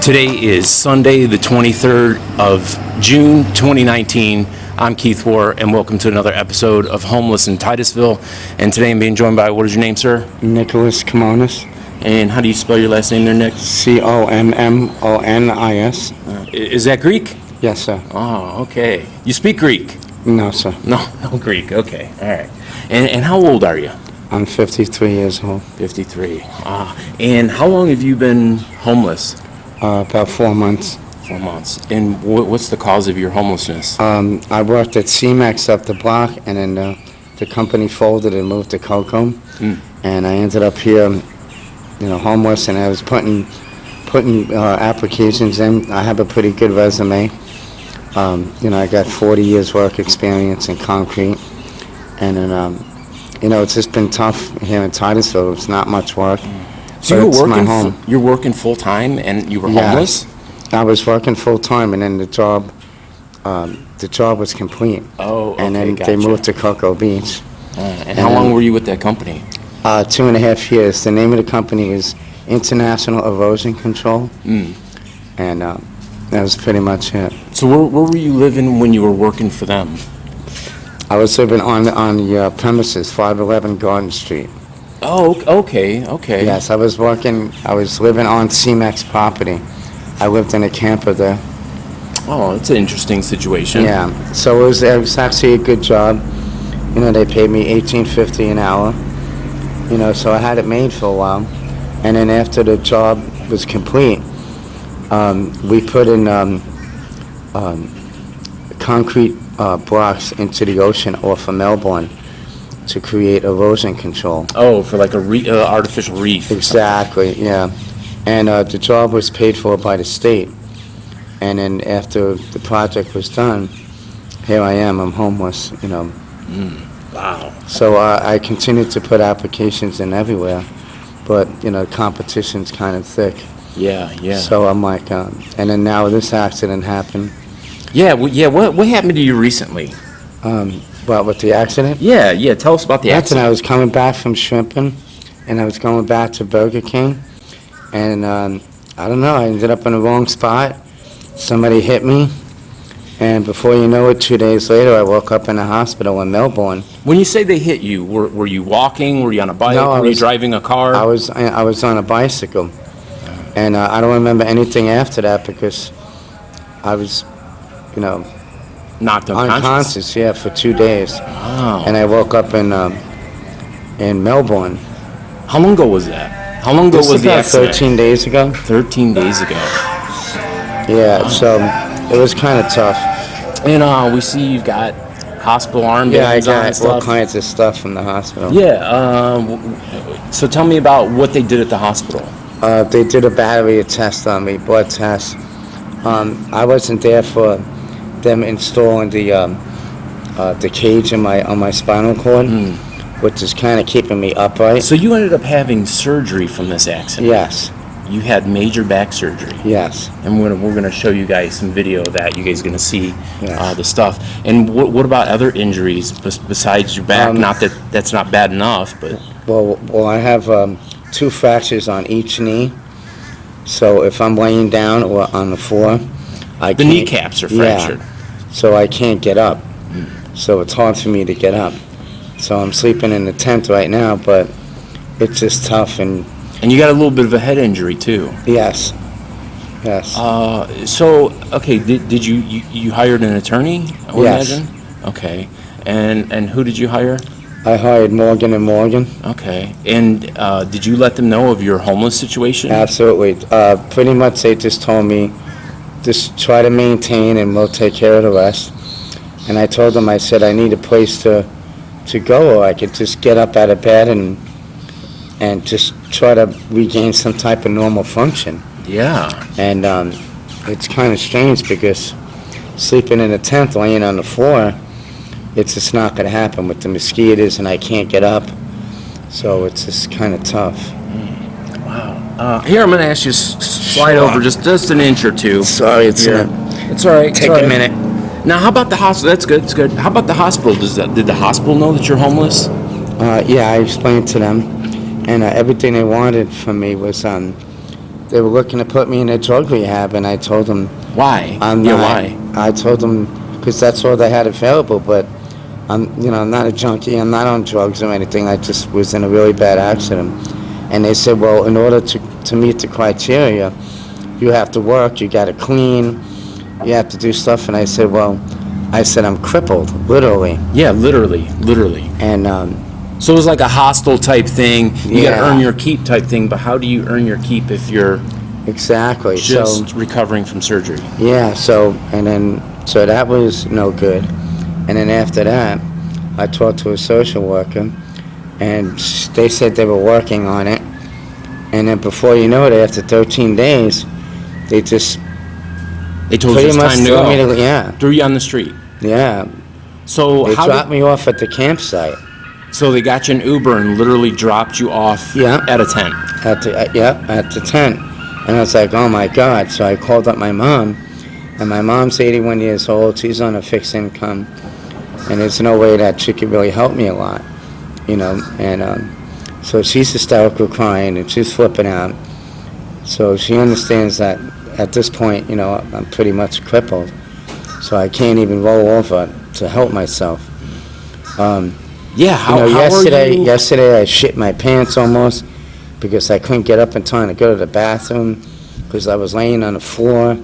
Today is Sunday, the 23rd of June, 2019. I'm Keith War, and welcome to another episode of Homeless in Titusville. And today I'm being joined by, what is your name, sir? Nicholas Commonis. And how do you spell your last name there, Nick? Commonis. Is that Greek? Yes, sir. Oh, okay. You speak Greek? No, sir. No Greek. Okay, all right. And how old are you? I'm 53 years old. 53. And how long have you been homeless? About 4 months. 4 months. And what's the cause of your homelessness? I worked at CMAX up the block, and then the company folded and moved to Cocoa. And I ended up here, homeless, and I was putting applications in. I have a pretty good resume. I got 40 years work experience in concrete. And then, it's just been tough here in Titusville. It's not much work. So you're working full time, and you were homeless? I was working full time, and then the job was complete. Oh, okay, and then gotcha. they moved to Cocoa Beach. And how long were you with that company? 2.5 years. The name of the company was International Erosion Control, and that was pretty much it. So where were you living when you were working for them? I was living on the premises, 511 Garden Street. Oh, okay. Yes, I was living on CMAX property. I lived in a camper there. Oh, it's an interesting situation. Yeah, so it was actually a good job. They paid me $18.50 an hour. So I had it made for a while. And then after the job was complete, we put in concrete blocks into the ocean off of Melbourne to create erosion control. Oh, for like a artificial reef. Exactly, yeah. And the job was paid for by the state. And then after the project was done, here I am, I'm homeless, Wow. So I continued to put applications in everywhere, but, competition's kind of thick. Yeah. So I'm like, and then now this accident happened. Yeah, what happened to you recently? With the accident? Yeah, tell us about the accident. I was coming back from shrimping, and I was going back to Burger King, and I don't know, I ended up in the wrong spot. Somebody hit me, and before you know it, 2 days later, I woke up in a hospital in Melbourne. When you say they hit you, were you walking? Were you on a bike? No, were you driving a car? I was on a bicycle, and I don't remember anything after that because I was, knocked unconscious. Yeah, for 2 days. Wow. And I woke up in Melbourne. How long ago was that? How long ago was the accident? 13 days ago. 13 days ago. Yeah, so it was kind of tough. And we see you've got hospital armbands Yeah, I on and got stuff. all kinds of stuff from the hospital. Yeah. So tell me about what they did at the hospital. They did a battery test on me, blood test. I wasn't there for them installing the cage on my spinal cord, which is kind of keeping me upright. So you ended up having surgery from this accident? Yes. You had major back surgery? Yes. And we're going to show you guys some video of that. You guys are going to see Yes. the stuff. And what about other injuries besides your back? Not that that's not bad enough, but... Well, I have 2 fractures on each knee. So if I'm laying down or on the floor, I can't... The kneecaps are fractured. Yeah, so I can't get up. So it's hard for me to get up. So I'm sleeping in the tent right now, but it's just tough. And you got a little bit of a head injury, too. Yes. So, okay, did you hired an attorney, I would Yes. imagine? Okay. And who did you hire? I hired Morgan & Morgan. Okay. And did you let them know of your homeless situation? Absolutely. Pretty much they just told me, just try to maintain and we'll take care of the rest. And I told them, I said, I need a place to go, or I could just get up out of bed and just try to regain some type of normal function. Yeah. And it's kind of strange because sleeping in a tent, laying on the floor, it's just not going to happen with the mosquitoes, and I can't get up. So it's just kind of tough. Wow. Here, I'm going to ask you to slide over just an inch or two. Sorry, it's It's all right. take a minute. Now, how about the hospital? That's good. It's good. How about the hospital? Did the hospital know that you're homeless? Yeah, I explained to them, and everything they wanted from me was they were looking to put me in a drug rehab, and I told them Why? I'm Yeah, not. why? I told them because that's all they had available, but I'm not a junkie. I'm not on drugs or anything. I just was in a really bad accident. And they said, well, in order to meet the criteria, you have to work, you got to clean, you have to do stuff. And I said, well, I'm crippled, literally. Yeah, literally. And So it was like a hostile type thing. You got to Yeah. earn your keep type thing. But how do you earn your keep if you're exactly. just recovering from surgery? Yeah, so that was no good. And then after that, I talked to a social worker, and they said they were working on it. And then before you know it, after 13 days, they just They told you pretty it's much time to threw me go. to, yeah, Threw you on the street. yeah. So They how dropped me off at the campsite. So they got you an Uber and literally dropped you off Yeah. at a tent. At the tent. And I was like, oh my God. So I called up my mom, and my mom's 81 years old. She's on a fixed income, and there's no way that she could really help me a lot, And so she's hysterical crying, and she's flipping out. So she understands that at this point, I'm pretty much crippled. So I can't even roll over to help myself. Yeah, how are you? Yesterday I shit my pants almost because I couldn't get up in time to go to the bathroom because I was laying on the floor.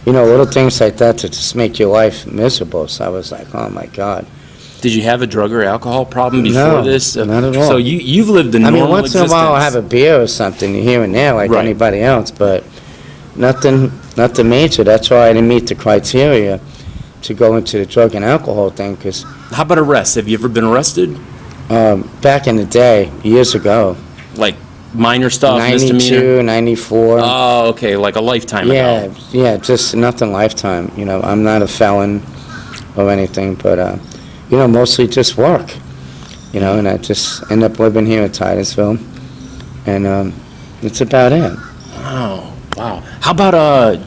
Little things like that to just make your life miserable. So I was like, oh my God. Did you have a drug or alcohol problem before No, this? not at all. So you've lived a normal once existence. in a while I have a beer or something here and there like Right. anybody else, but nothing major. That's why I didn't meet the criteria to go into the drug and alcohol thing because How about arrests? Have you ever been arrested? back in the day, years ago, Like minor stuff, misdemeanor? 92, 94. Oh, okay, like a lifetime ago. Yeah, just nothing lifetime. I'm not a felon or anything, but, mostly just work. And I just end up living here in Titusville, and that's about it. Wow. How about,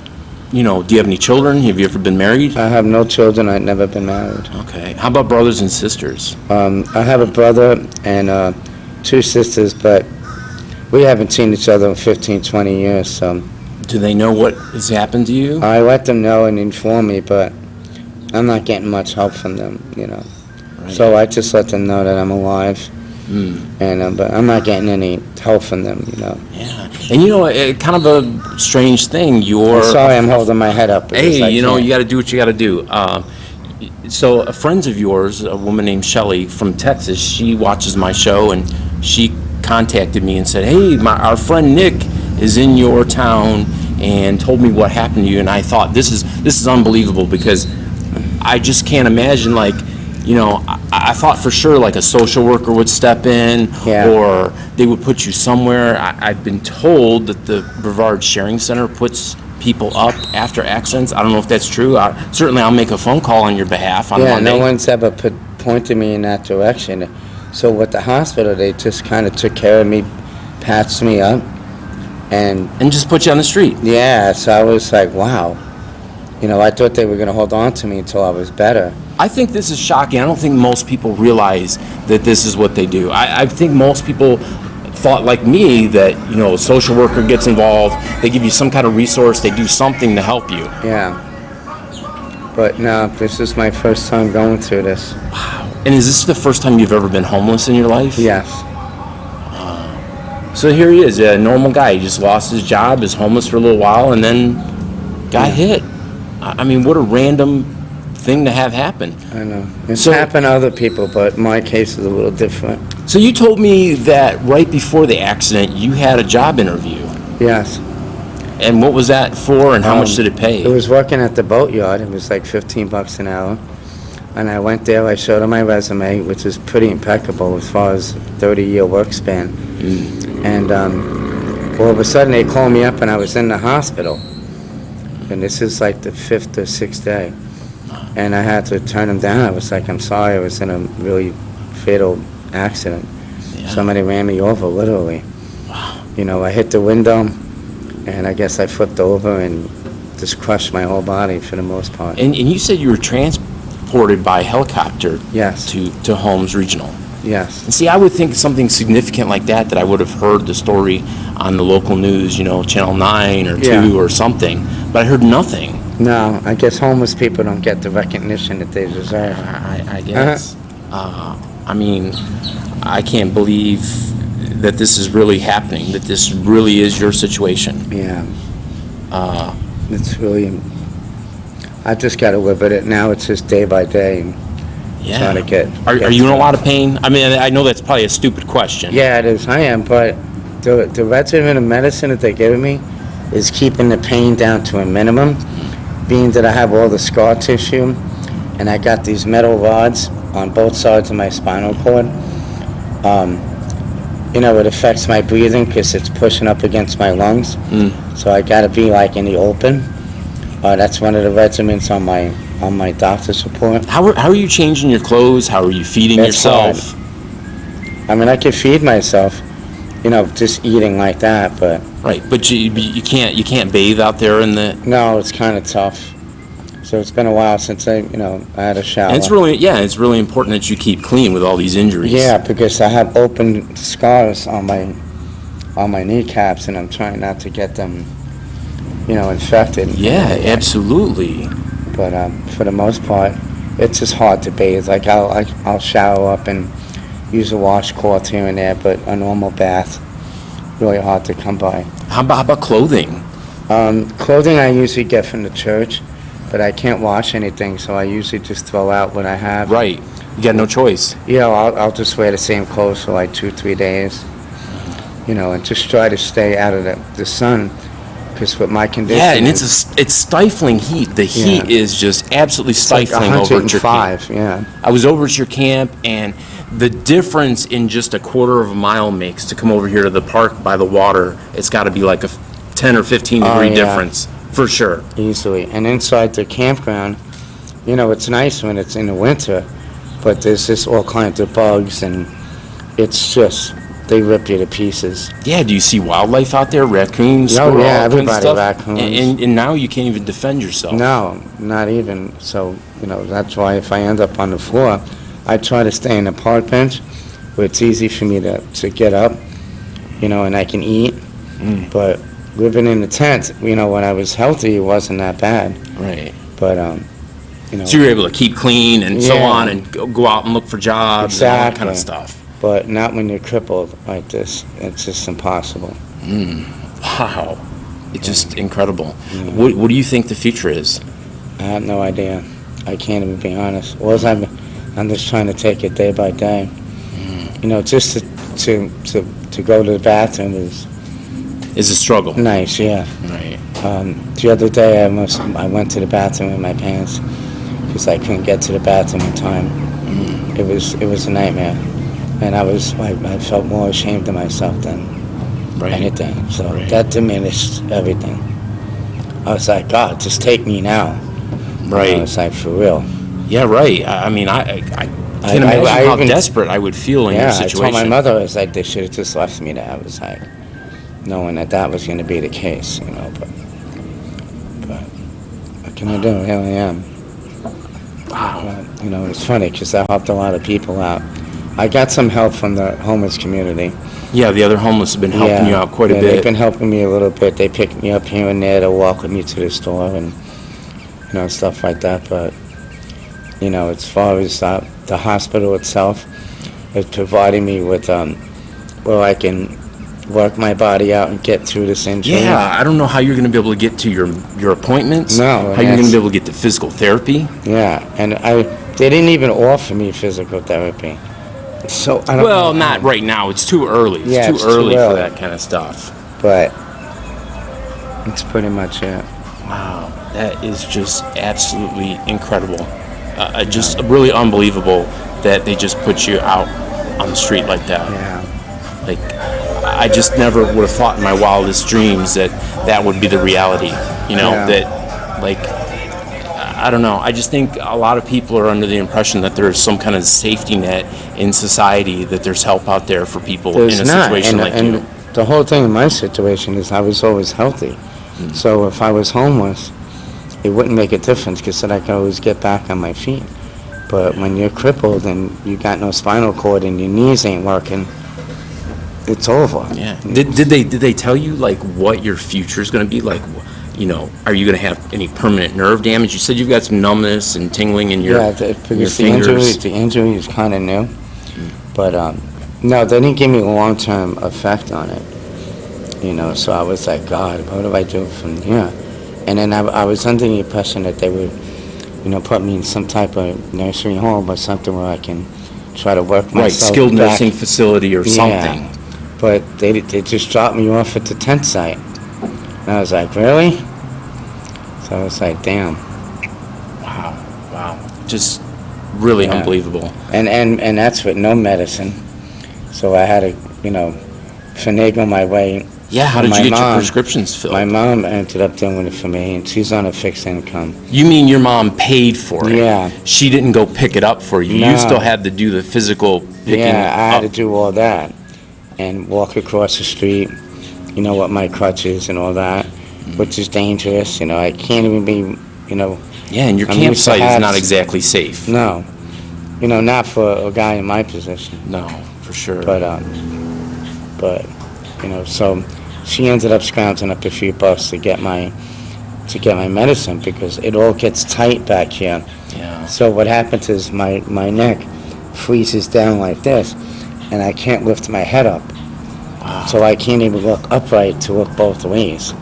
do you have any children? Have you ever been married? I have no children. I've never been married. Okay. How about brothers and sisters? I have a brother and two sisters, but we haven't seen each other in 15, 20 years, so Do they know what has happened to you? I let them know and inform me, but I'm not getting much help from them, Right. So I just let them know that I'm alive, and but I'm not getting any help from them, Yeah. And kind of a strange thing. You're Sorry I'm holding my head up. because I you can't. got to do what you got to do. So a friend of yours, a woman named Shelly from Texas, she watches my show, and she contacted me and said, hey, our friend Nick is in your town and told me what happened to you. And I thought, this is unbelievable, because I just can't imagine, I thought for sure like a social worker would step in, Yeah. or they would put you somewhere. I've been told that the Brevard Sharing Center puts people up after accidents. I don't know if that's true. Certainly I'll make a phone call on your behalf on Yeah, Monday. no one's ever pointed me in that direction. So with the hospital, they just kind of took care of me, patched me up, and And just put you on the street. yeah, so I was like, wow. I thought they were going to hold on to me until I was better. I think this is shocking. I don't think most people realize that this is what they do. I think most people thought, like me, that, a social worker gets involved, they give you some kind of resource, they do something to help you. Yeah. But no, this is my first time going through this. And is this the first time you've ever been homeless in your life? Yes. So here he is, a normal guy. He just lost his job, is homeless for a little while, and then got hit. I mean, what a random thing to have happen. I know. It's So- happened to other people, but my case is a little different. So you told me that right before the accident, you had a job interview. Yes. And what was that for, and how much did it pay? It was working at the boatyard. It was like $15 an hour. And I went there, I showed them my resume, which is pretty impeccable as far as 30-year work span. And all of a sudden they called me up and I was in the hospital. And this is like the 5th or 6th day. And I had to turn them down. I was like, I'm sorry, I was in a really fatal accident. Yeah. Somebody ran me over, literally. I hit the window, and I guess I flipped over and just crushed my whole body for the most part. And you said you were transported by helicopter Yes. to Holmes Regional. Yes. And see, I would think something significant like that I would have heard the story on the local news, Channel 9 or 2 Yeah. or something, but I heard nothing. No, I guess homeless people don't get the recognition that they deserve. I guess. I mean, I can't believe that this is really happening, that this really is your situation. Yeah. It's really, I just got to live with it. Now it's just day by day and Yeah. trying to get. Are you in a lot of pain? I mean, I know that's probably a stupid question. Yeah, it is. I am, but the regimen of medicine that they're giving me is keeping the pain down to a minimum, being that I have all the scar tissue, and I got these metal rods on both sides of my spinal cord. It affects my breathing because it's pushing up against my lungs. So I got to be like in the open. That's one of the regimens on my doctor's report. How are you changing your clothes? How are you feeding That's yourself? I mean, I can feed myself, just eating like that, but Right, but you can't bathe out there in the. no, it's kind of tough. So it's been a while since I had a shower. And it's really important that you keep clean with all these injuries. Yeah, because I have open scars on my kneecaps, and I'm trying not to get them, infected. Yeah, absolutely. But for the most part, it's just hard to bathe. Like I'll shower up and use a washcloth here and there, but a normal bath, really hard to come by. How about clothing? Clothing I usually get from the church, but I can't wash anything, so I usually just throw out what I have. Right, you got no choice. I'll just wear the same clothes for like 2-3 days, and just try to stay out of the sun, because with my condition. Yeah, and it's stifling heat. The heat is just absolutely stifling over at your camp. Yeah. I was over at your camp, and the difference in just a quarter of a mile makes to come over here to the park by the water. It's got to be like a 10 or 15 degree difference for sure. Easily. And inside the campground, it's nice when it's in the winter, but there's just all kinds of bugs, and it's just, they rip you to pieces. Yeah, do you see wildlife out there? Raccoons, squirrels, yeah, all kinds of everybody, stuff? raccoons. And now you can't even defend yourself. No, not even. So, that's why if I end up on the floor, I try to stay in the park bench where it's easy for me to get up, and I can eat. But living in the tent, when I was healthy, it wasn't that bad. Right. But, So you're able to keep clean and so Yeah. on and go out and look for jobs and all that kind of stuff. But not when you're crippled like this. It's just impossible. Wow. It's just incredible. What do you think the future is? I have no idea. I can't even be honest. I'm just trying to take it day by day. Just to go to the bathroom is Is a struggle. nice, yeah. Right. The other day I went to the bathroom in my pants because I couldn't get to the bathroom in time. It was a nightmare. And I felt more ashamed of myself than anything. So that diminished everything. I was like, God, just take me now. Right. I was like, for real. Yeah, right. I mean, I can't imagine how desperate I would feel in your situation. I told my mother, I was like, they should have just left me there. I was like, knowing that was going to be the case, but what can I do? Here I am. Wow. But, it's funny because I helped a lot of people out. I got some help from the homeless community. Yeah, the other homeless have been helping you out quite a bit. They've been helping me a little bit. They picked me up here and there to walk me to the store and, stuff like that. But, as far as the hospital itself, it's providing me with, where I can work my body out and get through this injury. Yeah, I don't know how you're going to be able to get to your appointments. No. How you're going to be able to get to physical therapy. Yeah, and they didn't even offer me physical therapy. So I don't Well, know. not right now. It's too early. It's too early for that kind of stuff. But it's pretty much it. Wow, that is just absolutely incredible. Just really unbelievable that they just put you out on the street like that. Yeah. Like, I just never would have thought in my wildest dreams that would be the reality. That, like, I don't know. I just think a lot of people are under the impression that there's some kind of safety net in society, that there's help out there for people in a situation like you. And the whole thing in my situation is I was always healthy. So if I was homeless, it wouldn't make a difference because then I could always get back on my feet. But when you're crippled and you got no spinal cord and your knees ain't working, it's over. Yeah. Did they tell you like what your future is going to be like? You know, are you going to have any permanent nerve damage? You said you've got some numbness and tingling in your, Yeah, in your because fingers. the injury is kind of new. But no, they didn't give me a long-term effect on it. You know, so I was like, God, what do I do from here? And then I was under the impression that they would, you know, put me in some type of nursery home or something where I can try to work myself Right, skilled back. nursing facility or something. Yeah, but they just dropped me off at the tent site. And I was like, really? So I was like, damn. Wow. Just really Yeah. unbelievable. And that's with no medicine. So I had to, you know, finagle my way. Yeah, how did My you get your mom- prescriptions filled? My mom ended up doing it for me, and she's on a fixed income. You mean your mom paid for it? Yeah. She didn't go pick it up for you? No. You still had to do the physical picking Yeah, I had to up? do all that and walk across the street, you know, with my crutches and all that, which is dangerous. You know, I can't even be, you know, Yeah, and your I'm used to campsite is have- not exactly safe. no, you know, not for a guy in my position. No, for sure. But you know, so she ended up scrounging up a few bucks to get my medicine because it all gets tight back here. Yeah. So what happens is my neck freezes down like this, and I can't lift my head up. Wow. So I can't even look upright to look both ways.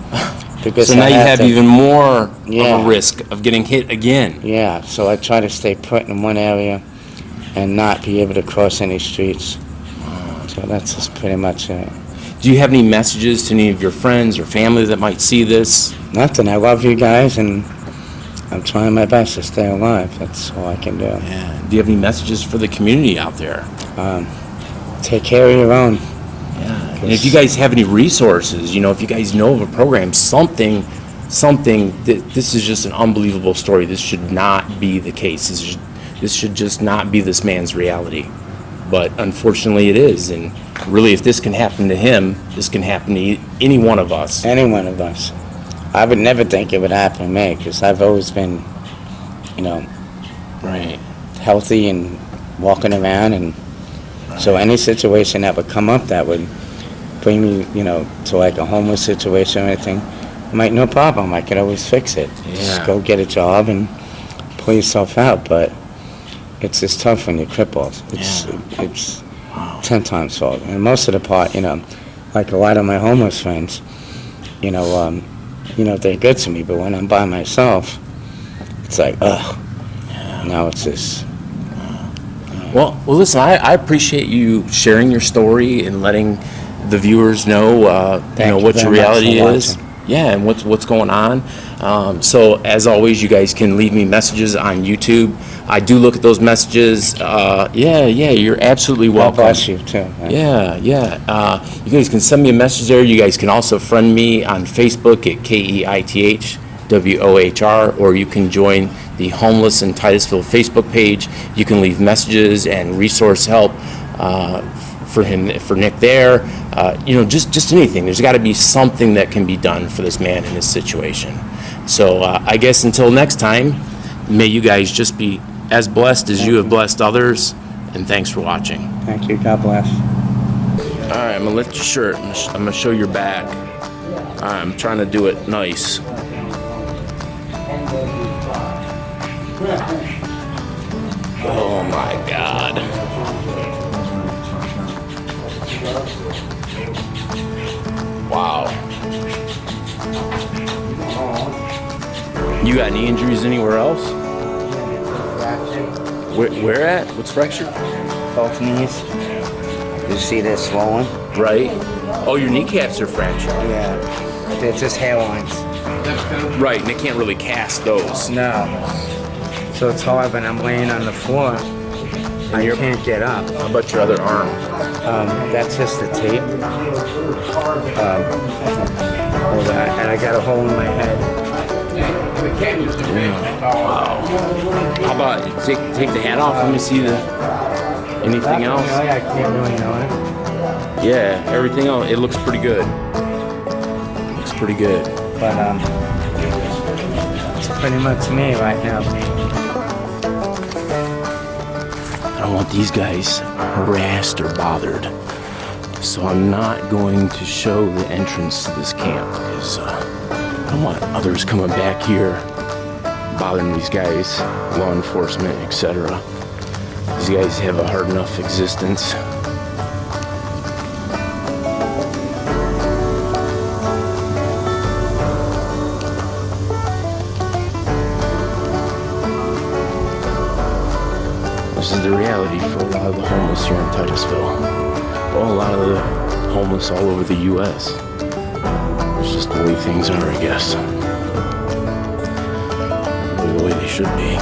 Because So now I you have to- even more of Yeah. a risk of getting hit again. Yeah, so I try to stay put in one area and not be able to cross any streets. So that's just pretty much it. Do you have any messages to any of your friends or family that might see this? Nothing. I love you guys, and I'm trying my best to stay alive. That's all I can do. Yeah. Do you have any messages for the community out there? Take care of your own. Yeah. And if you guys have any resources, you know, if you guys know of a program, something, this is just an unbelievable story. This should not be the case. This should just not be this man's reality. But unfortunately it is. And really, if this can happen to him, this can happen to any one of us. Any one of us. I would never think it would happen to me because I've always been, you know, Right. healthy and walking around, and so any situation that would come up that would bring me, you know, to like a homeless situation or anything, I'm like, no problem. I could always fix it. Just Yeah. go get a job and pull yourself out. But it's just tough when you're crippled. It's 10 times so. And most of the part, you know, like a lot of my homeless friends, you know, they're good to me, but when I'm by myself, it's like, ugh. Now it's just, Well, listen, I appreciate you sharing your story and letting the viewers know, Thank you what your very much reality for is. watching. Yeah, and what's going on. So as always, you guys can leave me messages on YouTube. I do look at those messages. Yeah, you're absolutely God welcome. bless you too. man. Yeah. You guys can send me a message there. You guys can also friend me on Facebook at KEITHWOHR, or you can join the Homeless in Titusville Facebook page. You can leave messages and resource help for Nick there. Just anything. There's got to be something that can be done for this man in this situation. So I guess until next time, may you guys just be as blessed as you have blessed others, and thanks for watching. Thank you. God bless. All right, I'm gonna lift your shirt. I'm gonna show your back. All right, I'm trying to do it nice. Oh my God. Wow. You got any injuries anywhere else? Where at? What's fractured? Both knees. You see they're swollen? Right. Oh, your kneecaps are fractured. Yeah. They're just hairlines. Right, and they can't really cast those. No. So it's hard when I'm laying on the floor. I can't get up. How about your other arm? That's just the tape. Hold on. And I got a hole in my head. Wow. How about take the hat off? Let me see anything else. Really, I can't really know it. Yeah, everything else. It looks pretty good. Looks pretty good. But it's pretty much me right now. don't want these guys harassed or bothered. So I'm not going to show the entrance to this camp because I don't want others coming back here bothering these guys, law enforcement, etc. These guys have a hard enough existence. This is the reality for a lot of the homeless here in Titusville. Well, a lot of the homeless all over the U.S. It's just the way things are, I guess. Or the way they should be.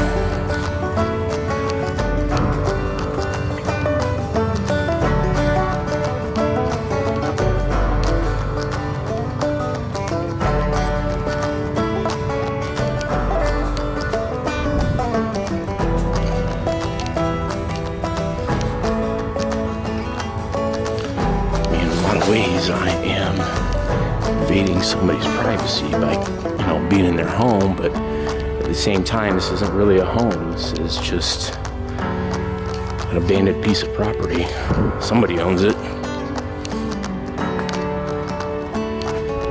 Ways I am invading somebody's privacy by, being in their home, but at the same time, this isn't really a home. This is just an abandoned piece of property. Somebody owns it.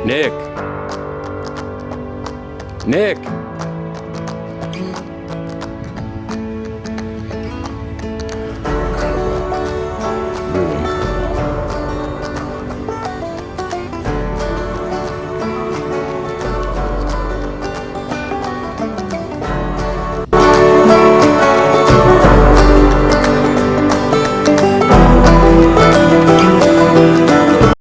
Nick! Nick!